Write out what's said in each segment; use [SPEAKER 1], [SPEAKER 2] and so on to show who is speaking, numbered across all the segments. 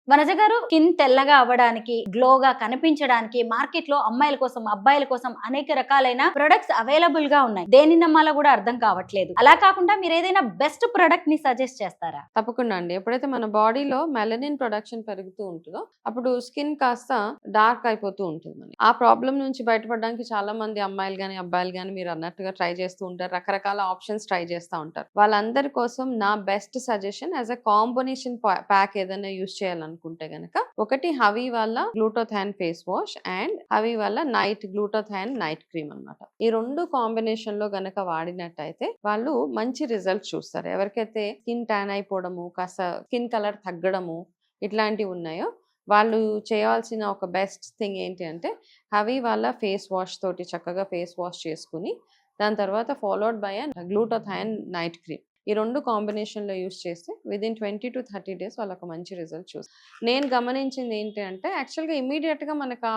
[SPEAKER 1] వనజ గారు, స్కిన్ తెల్లగా అవ్వడానికి, గ్లోగా కనిపించడానికి మార్కెట్ లో అమ్మాయిల కోసం, అబ్బాయిల కోసం అనేక రకాలైన ప్రొడక్ట్స్ అవైలబుల్ గా ఉన్నాయి. దేని నమ్మాలో కూడా అర్థం కావట్లేదు. అలా కాకుండా మీరు ఏదైనా బెస్ట్ ప్రొడక్ట్ ని సజెస్ట్ చేస్తారా?
[SPEAKER 2] తప్పకుండా అండి. ఎప్పుడైతే మన బాడీలో మెలనిన్ ప్రొడక్షన్ పెరుగుతూ ఉంటుందో అప్పుడు స్కిన్ కాస్త డార్క్ అయిపోతూ ఉంటుంది. ఆ ప్రాబ్లం నుంచి బయటపడడానికి చాలా మంది అమ్మాయిలు గానీ, అబ్బాయిలు గానీ మీరు అన్నట్టుగా ట్రై చేస్తూ ఉంటారు. రకరకాల ఆప్షన్స్ ట్రై చేస్తూ ఉంటారు. వాళ్ళందరి కోసం నా best suggestion as a combination pack ఏదైనా యూస్ చేయాలనుకుంటే గనక, ఒకటి హవీ వాళ్ళ గ్లూటోథాన్ ఫేస్ వాష్ అండ్ హవీ వాళ్ళ నైట్ గ్లూటోథాన్ నైట్ క్రీమ్ అన్నమాట. ఈ రెండు కాంబినేషన్ లో గనక వాడినట్టయితే వాళ్ళు మంచి రిజల్ట్ చూస్తారు. ఎవరికైతే స్కిన్ ట్యాన్ అయిపోవడము, కాస్త స్కిన్ కలర్ తగ్గడము ఇట్లాంటివి ఉన్నాయో వాళ్ళు చేయాల్సిన ఒక బెస్ట్ థింగ్ ఏంటి అంటే, హవీ వాళ్ళ ఫేస్ వాష్ తోటి చక్కగా ఫేస్ వాష్ చేసుకుని దాని తర్వాత ఫాలోడ్ బై గ్లూటోథాన్ నైట్ క్రీమ్. ఈ రెండు కాంబినేషన్లో యూస్ చేస్తే విదిన్ 20 to 30 days వాళ్ళకు మంచి రిజల్ట్ చూస్తారు. నేను గమనించింది ఏంటి అంటే, యాక్చువల్గా ఇమీడియట్గా మనకు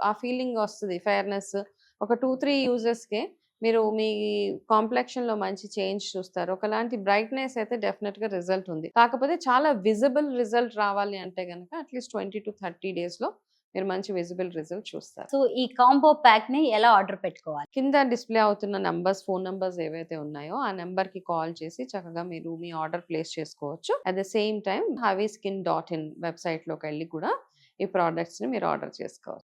[SPEAKER 2] ఆ ఫీలింగ్ వస్తుంది, ఫెయిర్నెస్. ఒక 2-3 యూజెస్కే మీరు మీ కాంప్లెక్షన్లో మంచి చేంజ్ చూస్తారు. ఒకలాంటి బ్రైట్నెస్ అయితే డెఫినెట్గా రిజల్ట్ ఉంది. కాకపోతే చాలా విజిబుల్ రిజల్ట్ రావాలి అంటే కనుక అట్లీస్ట్ 20 to 30 daysలో మీరు మంచి విజిబుల్ రిజల్ట్ చూస్తారు.
[SPEAKER 1] సో ఈ కాంబో ప్యాక్ ని ఎలా ఆర్డర్ పెట్టుకోవాలి?
[SPEAKER 2] కింద డిస్ప్లే అవుతున్న నంబర్స్, ఫోన్ నంబర్స్ ఏవైతే ఉన్నాయో ఆ నెంబర్ కి కాల్ చేసి చక్కగా మీరు మీ ఆర్డర్ ప్లేస్ చేసుకోవచ్చు. At the same time havyskin.in website లోకి వెళ్ళి కూడా ఈ ప్రోడక్ట్స్ ని మీరు ఆర్డర్ చేసుకోవచ్చు.